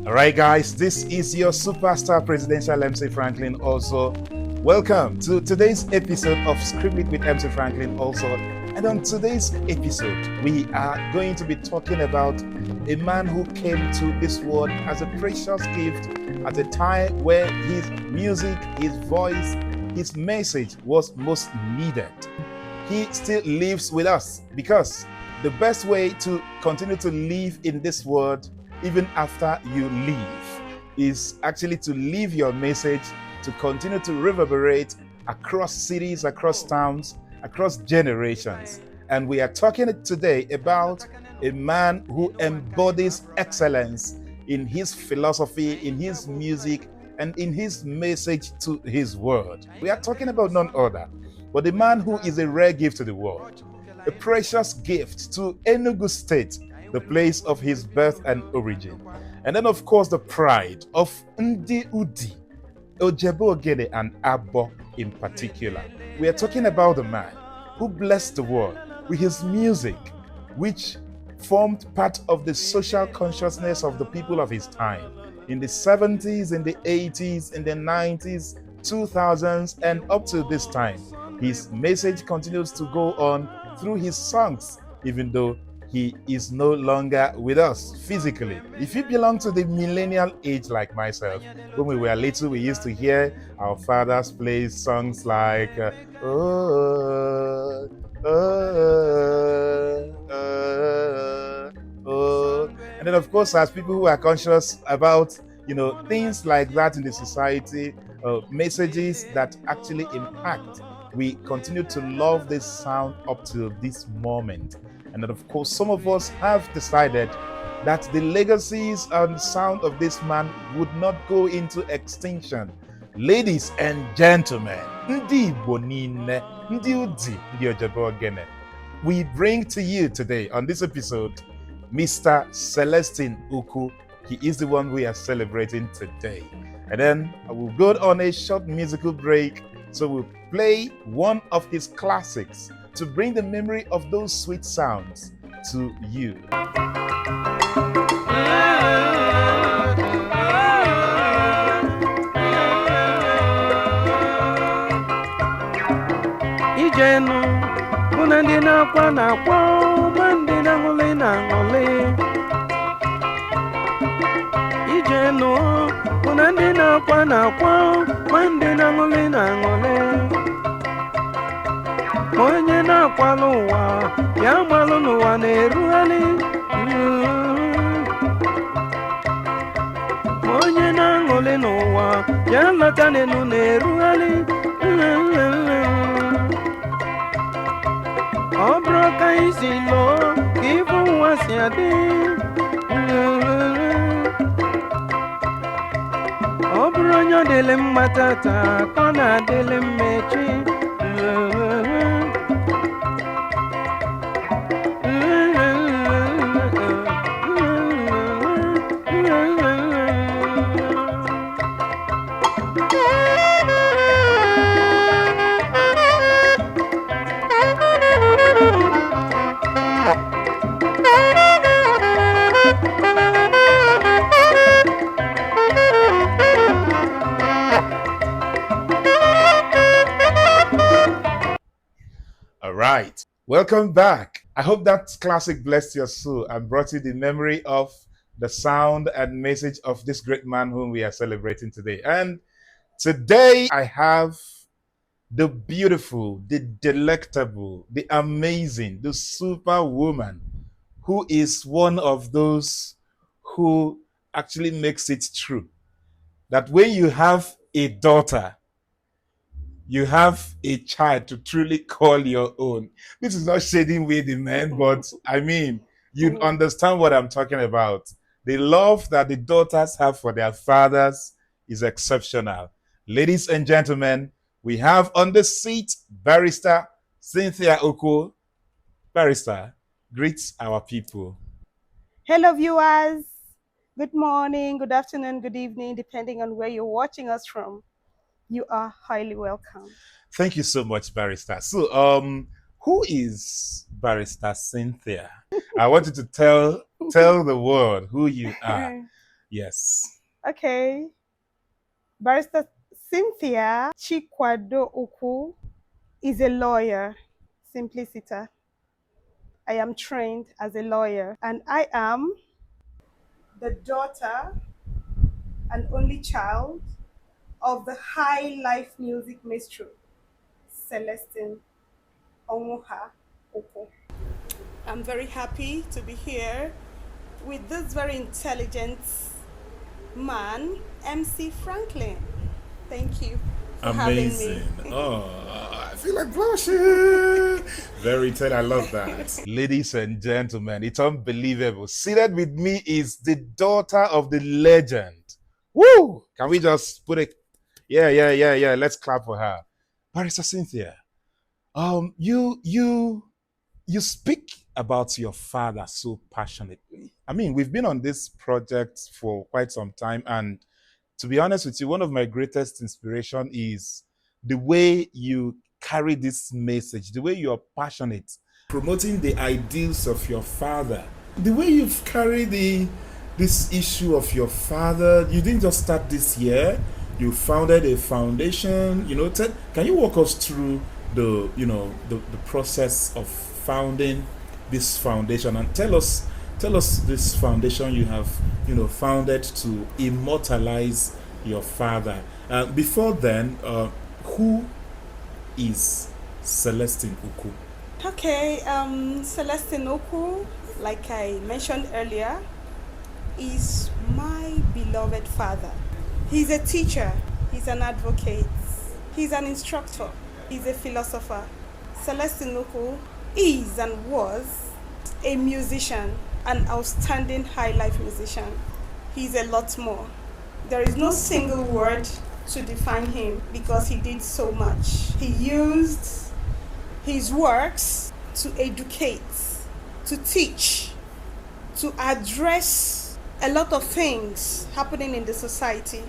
All right, guys, this is your superstar presidential MC Franklin Ozor. Welcome to today's episode of Script It with MC Franklin Ozor. And on today's episode, we are going to be talking about a man who came to this world as a precious gift at a time where his music, his voice, his message was most needed. He still lives with us because the best way to continue to live in this world, even after you leave, is actually to leave your message to continue to reverberate across cities, across towns, across generations. And we are talking today about a man who embodies excellence in his philosophy, in his music, and in his message to his world. We are talking about none other but the man who is a rare gift to the world, a precious gift to Enugu State, the place of his birth and origin. And then, of course, the pride of Ndi Udi, Ojebeogene, and Abor in particular. We are talking about the man who blessed the world with his music, which formed part of the social consciousness of the people of his time in the 70s, in the 80s, in the 90s, 2000s, and up to this time. His message continues to go on through his songs, even though he is no longer with us physically. If you belong to the millennial age like myself, when we were little, we used to hear our fathers play songs like oh, oh, oh, oh. And then, of course, as people who are conscious about things like that in the society, messages that actually impact, we continue to love this sound up to this moment. And then, of course, some of us have decided that the legacies and sound of this man would not go into extinction. Ladies and gentlemen, Ndi Igbo niile, Ndi Udi, Ndi Ojebeogene, we bring to you today on this episode Mr. Celestine Ukwu. He is the one we are celebrating today. And then I will go on a short musical break. So we'll play one of his classics to bring the memory of those sweet sounds to you. Ijenu, unandina kwa na kwa, mandina ngole na ngole. Ijenu, unandina kwa na kwa, mandina ngole na ngole. Mwenye na kwa luwa, ya malu nuwa neruhali. Mwenye na ngole nuwa, ya latane nu neruhali. Obroka isilo, kifu wasiadi. Obronyo dele matata, kona dele mechi. Right. Welcome back. I hope that classic blessed your soul and brought you the memory of the sound and message of this great man whom we are celebrating today. And today I have the beautiful, the delectable, the amazing, the superwoman who is one of those who actually makes it true that when you have a daughter, you have a child to truly call your own. This is not shading with the men, but I mean, you understand what I'm talking about. The love that the daughters have for their fathers is exceptional. Ladies and gentlemen, we have on the seat Barrister Cynthia Ukwu. Barrister, greet our people. Hello, viewers. Good morning, good afternoon, good evening, depending on where you're watching us from. You are highly welcome. Thank you so much, Barrister. So, who is Barrister Cynthia? I want you to tell the world who you are. Yes. Okay. Barrister Cynthia Ukwu is a lawyer, simpliciter. I am trained as a lawyer, and I am the daughter and only child of the high life music maestro, Celestine Ukwu. I'm very happy to be here with this very intelligent man, MC Franklin. Thank you for having me. Amazing. Oh, I feel like blushing. Very tight. I love that. Ladies and gentlemen, it's unbelievable. Seated with me is the daughter of the legend. Woo! Can we just put it? Yeah. Let's clap for her. Barrister Cynthia, you speak about your father so passionately. I mean, we've been on this project for quite some time, and to be honest with you, one of my greatest inspiration is the way you carry this message, the way you're passionate, promoting the ideals of your father, the way you've carried this issue of your father. You didn't just start this year. You founded a foundation. Can you walk us through the process of founding this foundation, and tell us this foundation you have founded to immortalize your father. Before then, who is Celestine Ukwu? Okay, Celestine Ukwu, like I mentioned earlier, is my beloved father. He's a teacher, he's an advocate, he's an instructor, he's a philosopher. Celestine Ukwu is and was a musician, an outstanding high life musician. He's a lot more. There is no single word to define him because he did so much. He used his works to educate, to teach, to address a lot of things happening in the society,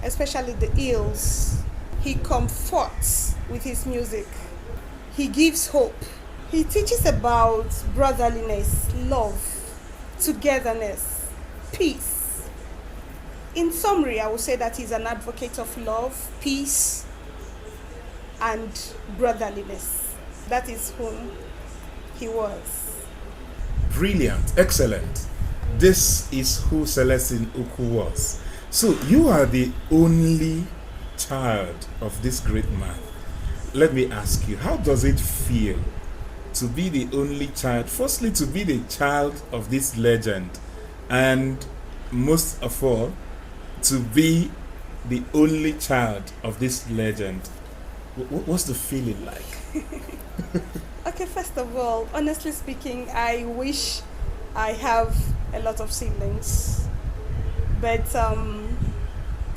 especially the ills. He comforts with his music. He gives hope. He teaches about brotherliness, love, togetherness, peace. In summary, I would say that he's an advocate of love, peace, and brotherliness. That is whom he was. Brilliant, excellent. This is who Celestine Ukwu was. So you are the only child of this great man. Let me ask you, how does it feel to be the only child? Firstly, to be the child of this legend, and most of all, to be the only child of this legend. What's the feeling like? Okay, first of all, honestly speaking, I wish I have a lot of siblings, but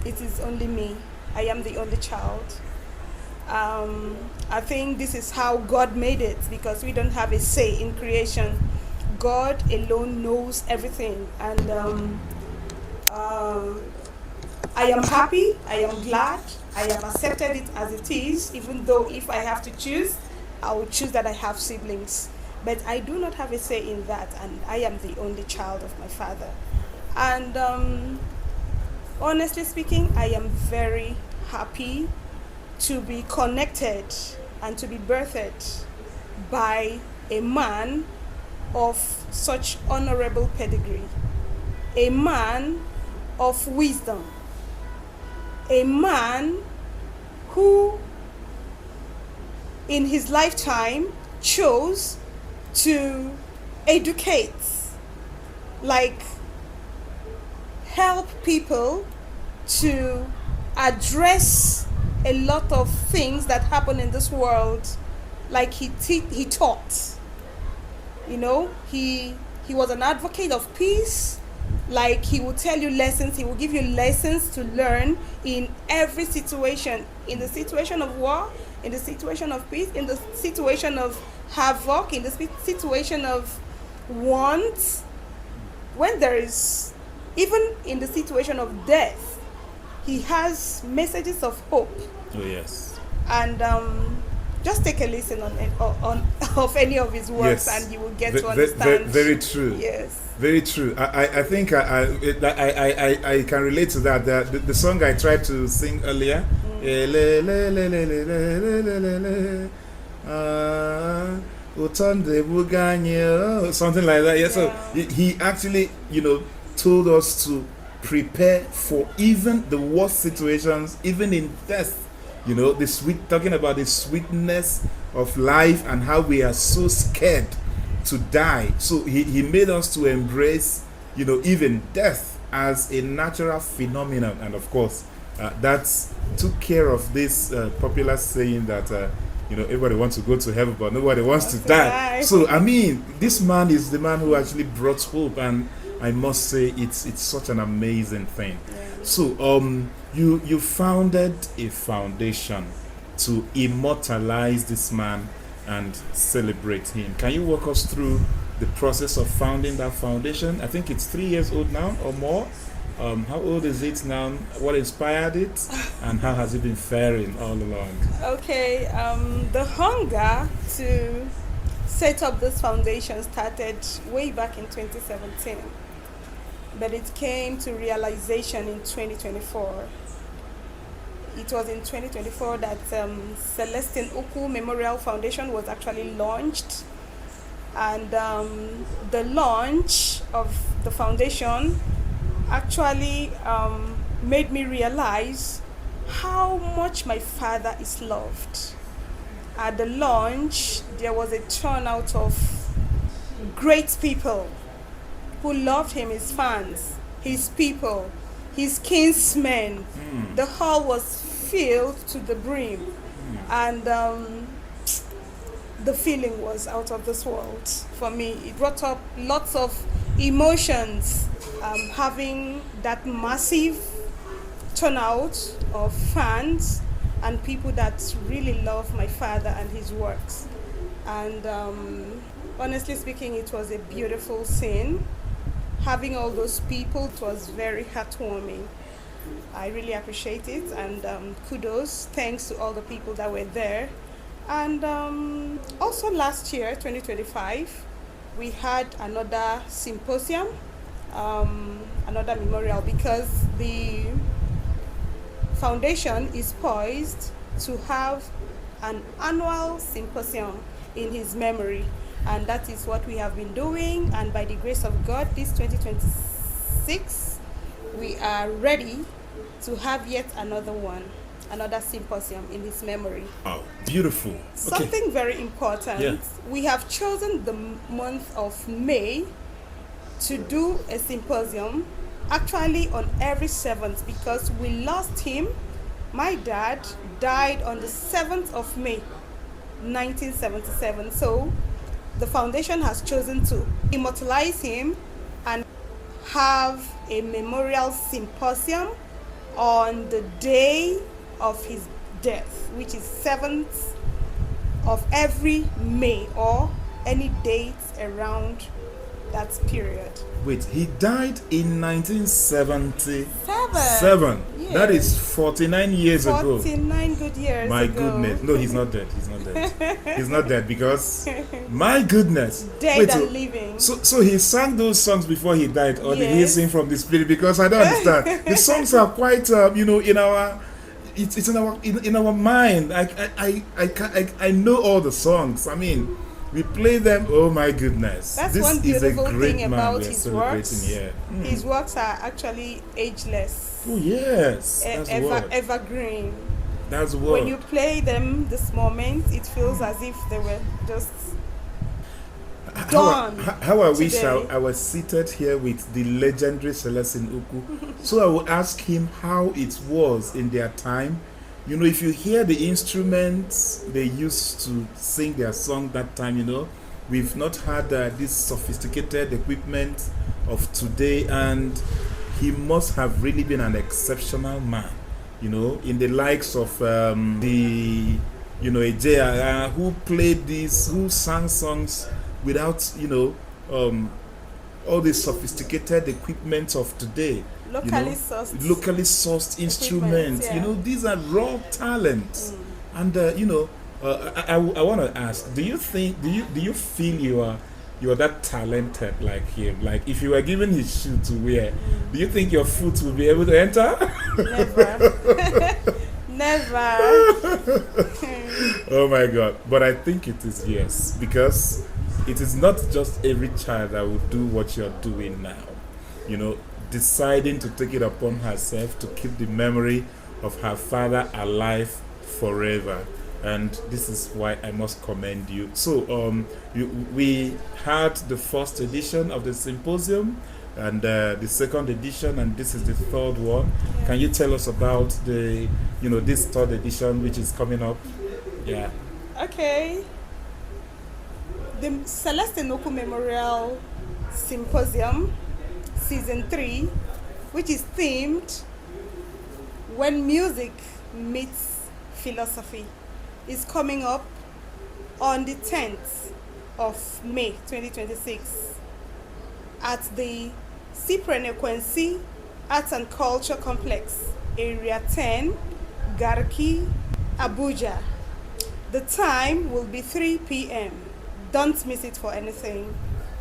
it is only me. I am the only child. I think this is how God made it, because we don't have a say in creation. God alone knows everything, and I am happy, I am glad, I have accepted it as it is, even though if I have to choose, I would choose that I have siblings. But I do not have a say in that, and I am the only child of my father. And honestly speaking, I am very happy to be connected and to be birthed by a man of such honorable pedigree, a man of wisdom, a man who in his lifetime chose to educate, like help people to address a lot of things that happen in this world. Like he taught, he was an advocate of peace. Like he will tell you lessons, he will give you lessons to learn in every situation, in the situation of war, in the situation of peace, in the situation of havoc, in the situation of want, when there is, even in the situation of death, he has messages of hope. Oh yes. And just take a listen on of any of his works, Yes. and you will get to understand. Very true. Yes. Very true. I think I can relate to that. The song I tried to sing earlier, something like that. Yeah. So he actually, told us to prepare for even the worst situations, even in death. Talking about the sweetness of life and how we are so scared to die. So he made us to embrace, even death as a natural phenomenon. And of course, that took care of this popular saying that, everybody wants to go to heaven, but nobody wants to die. So, I mean, this man is the man who actually brought hope. And I must say, it's such an amazing thing. Yeah. So, you founded a foundation to immortalize this man and celebrate him. Can you walk us through the process of founding that foundation? I think it's 3 years old now or more. How old is it now? What inspired it? And how has it been faring all along? Okay, the hunger to set up this foundation started way back in 2017. But it came to realization in 2024. It was in 2024 that Celestine Ukwu Memorial Foundation was actually launched. And the launch of the foundation actually made me realize how much my father is loved. At the launch, there was a turnout of great people who loved him, his fans, his people, his kinsmen. The hall was filled to the brim, and the feeling was out of this world for me. It brought up lots of emotions, having that massive turnout of fans and people that really love my father and his works. And honestly speaking, it was a beautiful scene. Having all those people, it was very heartwarming. I really appreciate it, and kudos, thanks to all the people that were there. And also last year, 2025, we had another symposium, another memorial, because the foundation is poised to have an annual symposium in his memory. And that is what we have been doing, and by the grace of God, this 2026, we are ready to have yet another one, another symposium in his memory. Oh, beautiful. Something very important. Yeah. We have chosen the month of May to do a symposium, actually on every 7th, because we lost him. My dad died on the 7th of May, 1977. So the foundation has chosen to immortalize him and have a memorial symposium on the day of his death, which is 7th of every May, or any date around that period. Wait, he died in 1977. Yes. That is 49 years ago. 49 good years My ago. goodness. No, he's not dead. He's not dead. He's not dead because, my goodness. Dead Wait, and living. So he sang those songs before he died, or did he Yes. sing from the spirit? Because I don't understand. The songs are quite, in our, it's in our mind. I know all the songs. I mean, we play them. Oh my goodness! That's this one is a beautiful great thing man about we're his celebrating works. here. His works are actually ageless. Oh yes, that's the word. Evergreen. That's the word. When you play them this moment, it feels as if they were just done. How I wish today. I was seated here with the legendary Celestine Ukwu. So I would ask him how it was in their time. If you hear the instruments they used to sing their song that time, we've not had this sophisticated equipment of today, and he must have really been an exceptional man, in the likes of the, Ejeagha, who played these, who sang songs without, all the sophisticated equipment of today. Locally sourced instruments. Yeah. These are raw talents. And I want to ask: do you feel you are that talented like him? Like if you were given his shoe to wear, do you think your foot will be able to enter? Never. Never. Oh my God! But I think it is yes, because it is not just every child that will do what you're doing now. You know, deciding to take it upon herself to keep the memory of her father alive forever. And this is why I must commend you. So, we had the first edition of the symposium, and the second edition, and this is the third one. Yeah. Can you tell us about this third edition, which is coming up? Yeah. Okay. The Celestine Ukwu Memorial Symposium, Season 3, which is themed When Music Meets Philosophy, is coming up on the 10th of May 2026 at the CYPRIAN Arts and Culture Complex, Area 10, GARKI, Abuja. The time will be 3 p.m. Don't miss it for anything.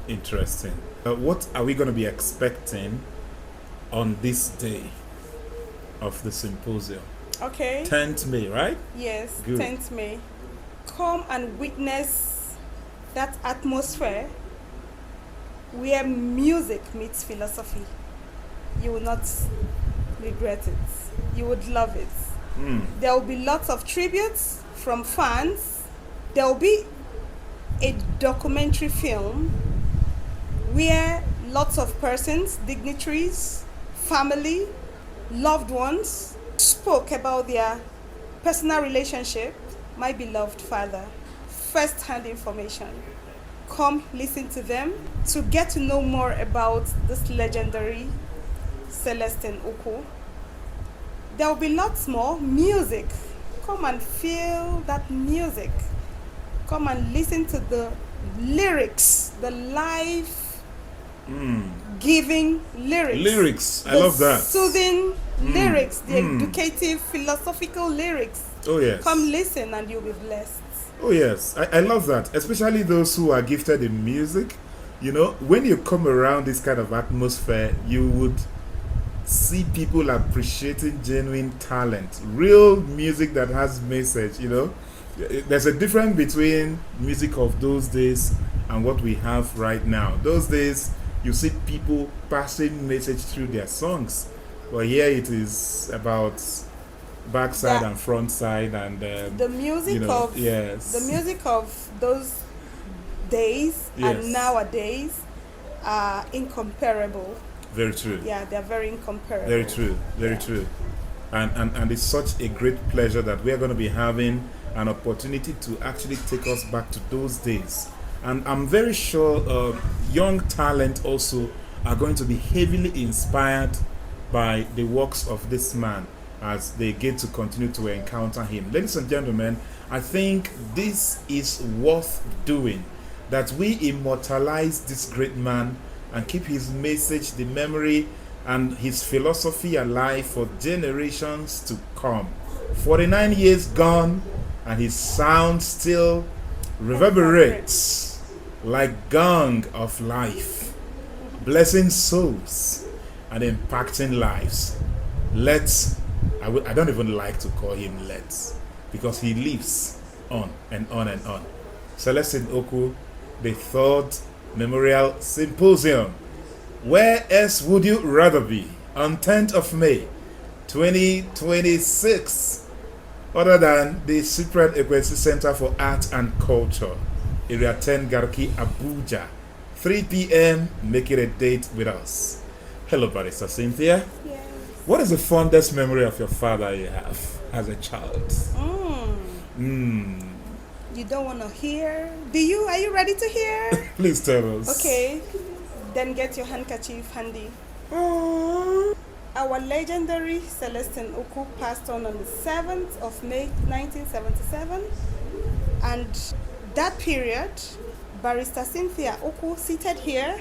Interesting. What are we going to be expecting on this day of the symposium? Okay. 10th May, right? Yes, Good. 10th May. Come and witness that atmosphere where music meets philosophy. You will not regret it. You would love it. There will be lots of tributes from fans. There will be a documentary film where lots of persons, dignitaries, family, loved ones spoke about their personal relationship, my beloved father, first-hand information. Come listen to them to get to know more about this legendary Celestine Ukwu. There will be lots more music. Come and feel that music. Come and listen to the lyrics, the life-giving lyrics. I love that. Soothing lyrics, the educative, philosophical lyrics. Oh, yes. Come listen and you'll be blessed. Oh, yes. I love that. Especially those who are gifted in music. You know, when you come around this kind of atmosphere, you would see people appreciating genuine talent, real music that has message. You know, there's a difference between music of those days and what we have right now. Those days, you see people passing message through their songs. But here it is about backside and front side, and the music of the music of those days and nowadays are incomparable. Very true. Yeah, they're very incomparable. Very true. Very true. And it's such a great pleasure that we are going to be having an opportunity to actually take us back to those days. And I'm very sure young talent also are going to be heavily inspired by the works of this man as they get to continue to encounter him. Ladies and gentlemen, I think this is worth doing, that we immortalize this great man and keep his message, the memory, and his philosophy alive for generations to come. 49 years gone, and his sound still reverberates like gong of life, blessing souls and impacting lives. I don't even like to call him let's, because he lives on and on and on. Celestine Ukwu, the third Memorial Symposium. Where else would you rather be on 10th of May 2026 other than the CYPRIAN EKWENSI Center for Art and Culture, Area 10, GARKI, Abuja, 3 p.m. Make it a date with us. Hello, Barrister Cynthia. Yes. What is the fondest memory of your father you have as a child? You don't want to hear? Are you ready to hear? Please tell us. Okay, then get your handkerchief handy. Aww. Our legendary Celestine Ukwu passed on the 7th of May 1977, and that period, Barrister Cynthia Ukwu, seated here,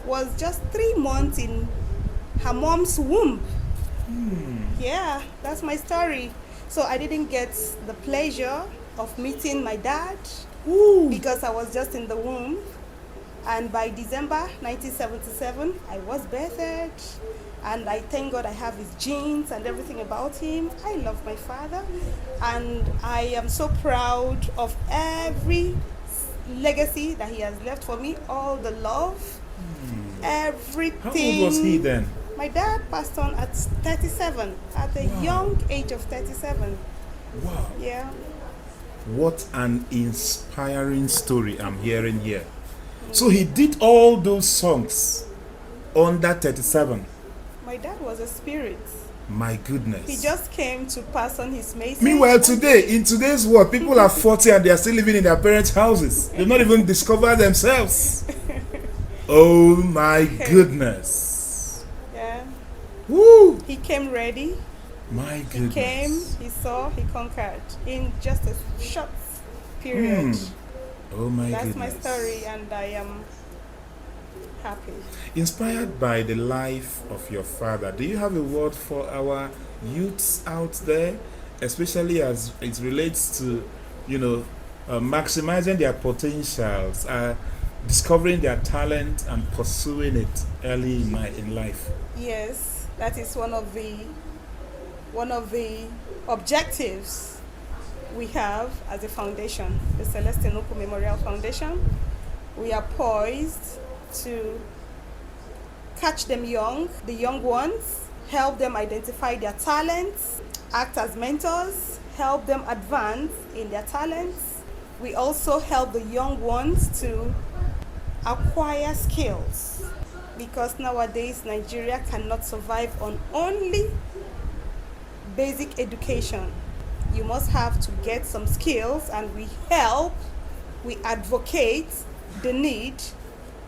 was just 3 months in her mom's womb. Yeah, that's my story. So I didn't get the pleasure of meeting my dad. Ooh. Because I was just in the womb. And by December 1977, I was birthed. And I thank God I have his genes and everything about him. I love my father. And I am so proud of every legacy that he has left for me. All the love, everything. How old was he then? My dad passed on at 37, at a young age of 37. Wow. Yeah. What an inspiring story I'm hearing here. So he did all those songs under 37. My dad was a spirit. My goodness. He just came to pass on his message. Meanwhile, today, in today's world, people are 40 and they are still living in their parents' houses. They've not even discovered themselves. Oh my goodness. Yeah. Woo! He came ready. My goodness. He came, he saw, he conquered in just a short period. Oh my That's goodness. my story, and I am happy. Inspired by the life of your father, do you have a word for our youths out there, especially as it relates to, maximizing their potentials, discovering their talent and pursuing it early in life? Yes, that is one of the objectives we have as a foundation, the Celestine Ukwu Memorial Foundation. We are poised to catch them young, the young ones, help them identify their talents, act as mentors, help them advance in their talents. We also help the young ones to acquire skills, because nowadays Nigeria cannot survive on only basic education. You must have to get some skills, and we advocate the need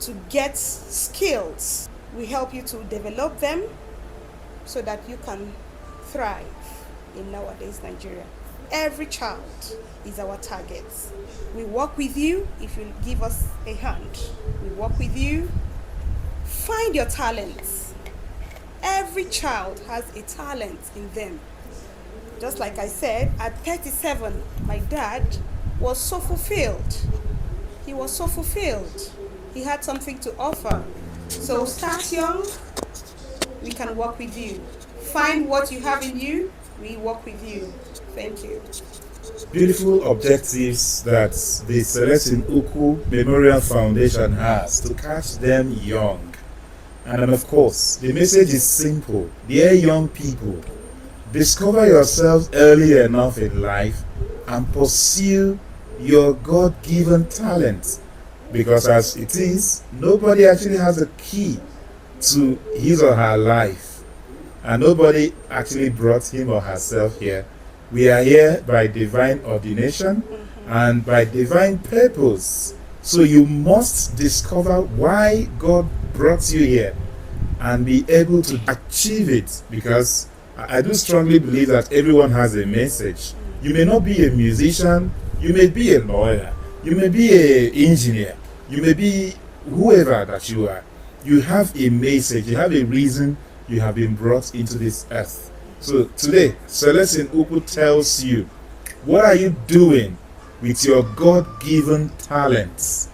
to get skills. We help you to develop them so that you can thrive in nowadays Nigeria. Every child is our target. We work with you if you give us a hand. We work with you. Find your talents. Every child has a talent in them. Just like I said, at 37, my dad was so fulfilled. He was so fulfilled. He had something to offer. So start young, we can work with you. Find what you have in you, we work with you. Thank you. Beautiful objectives that the Celestine Ukwu Memorial Foundation has to catch them young. And then of course, the message is simple. Dear young people, discover yourselves early enough in life and pursue your God-given talent. Because as it is, nobody actually has a key to his or her life. And nobody actually brought him or herself here. We are here by divine ordination and by divine purpose. So you must discover why God brought you here and be able to achieve it, because I do strongly believe that everyone has a message. You may not be a musician, you may be a lawyer, you may be an engineer, you may be whoever that you are. You have a message, you have a reason you have been brought into this earth. So today, Celestine Ukwu tells you, what are you doing with your God-given talents?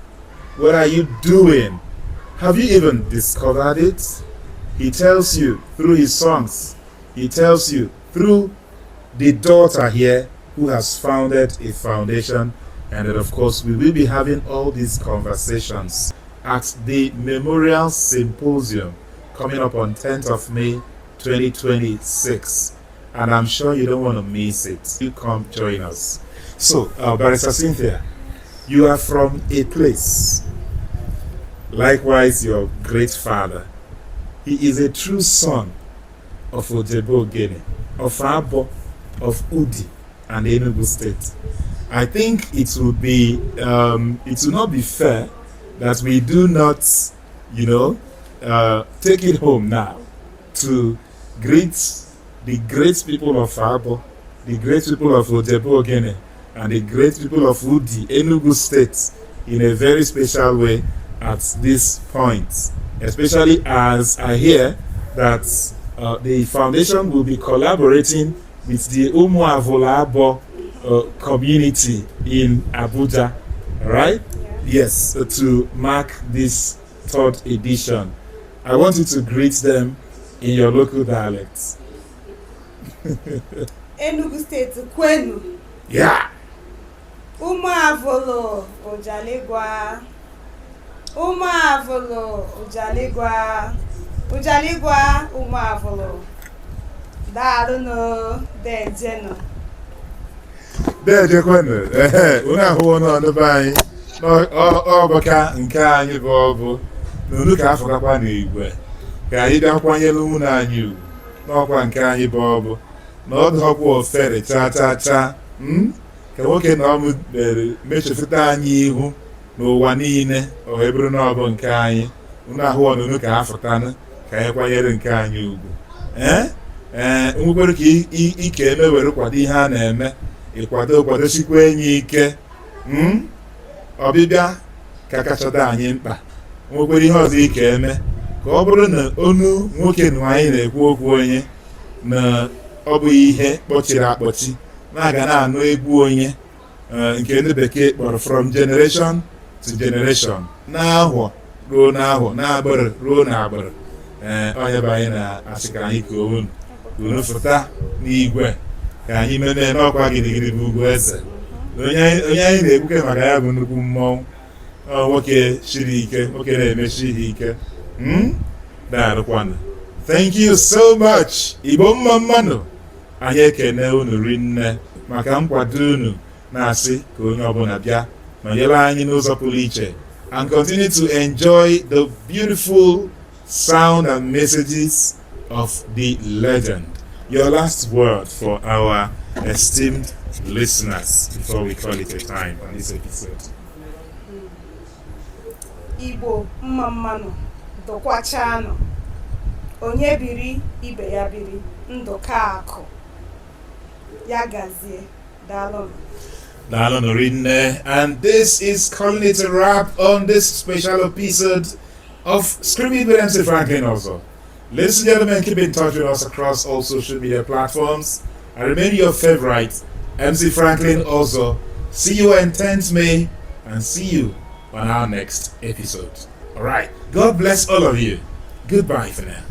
What are you doing? Have you even discovered it? He tells you through his songs. He tells you through the daughter here who has founded a foundation. And then of course we will be having all these conversations at the Memorial Symposium coming up on 10th of May 2026. And I'm sure you don't want to miss it. You come join us. So, Barrister Cynthia, you are from a place. Likewise, your great father. He is a true son of Ojebeogene, of Abor, of Udi, and Enugu State. I think it would not be fair that we do not, take it home now to greet the great people of Abor, the great people of Ojebeogene, and the great people of Udi, Enugu State, in a very special way at this point. Especially as I hear that the foundation will be collaborating with the Avola Abor community in Abuja, right? Yeah. Yes, to mark this 3rd edition. I want you to greet them in your local dialects. Enugu State, Kwenu. Yeah. Umavolo Ojaligwa. Umavolo Ojaligwa. Ojaligwa Umavolo. Daruno Dejeno. Kwenu. Una ahụ n'ọnụ be anyị. Ọbụka nke anyị bụ ọbụ. N'onu ka afọkakwa n'igwe. Ka anyị bịa kwanyere ụmụnne anyị ugwu. N'ọkwa nke anyị bụ ọbụ. Na ọ dọkwa ofere cha cha cha. Ka nwoke na ọmụ mechefuta anyị ihu n'ụwa niile o wee bụrụ na ọ bụ nke anyị. Unu ahụ ọnụnụ ka afụtanụ ka anyị kwanyere nke anyị ugwu. Nwekwere ka ike eme were kwado ihe a na-eme kwadochikwa enyi ike. Ọbịbịa ka kachata anyị mkpa. Nwekwere ihe ọzọ ike eme ka ọ bụrụ na onu nwoke na anyị na-ekwu okwu onye na ọ bụ ihe kpọchiri akpọchi na-aga na-anụ egwu onye nke ndị bekee kpọrọ from generation to generation, n'ahọ ruo n'ahọ, n'agbụrụ ruo n'agbụrụ. Onye bụ anyị na-asị ka anyị koo unu fụta n'igwe ka anyị meme n'ọkwa gidigidi bụ ugwu eze. Onye anyị na-ekwuke maka ya bụ nnukwu mmọnwụ, nwoke shiri ike, nwoke na-emechi ihe ike. Daalụkwanụ. Thank you so much. Igbo mma mmanụ. Anyị ekene unu rinne maka nkwado unu na-asị ka onye ọbụla bịa nọnyere anyị n'ụzọ pụrụ iche and continue to enjoy the beautiful sound and messages of the legend. Your last word for our esteemed listeners before we call it a time on this episode. Igbo mma mmanụ dọkwachanụ. Onye biri ibe ya biri, ndụka akụ. Ya gazie. Daalụnụ. And this is calling it a wrap on this special episode of Screaming with MC Franklin Ozor. Ladies and gentlemen, keep in touch with us across all social media platforms. I remain your favorite, MC Franklin Ozor. See you on 10th May and see you on our next episode. Alright, God bless all of you. Goodbye for now.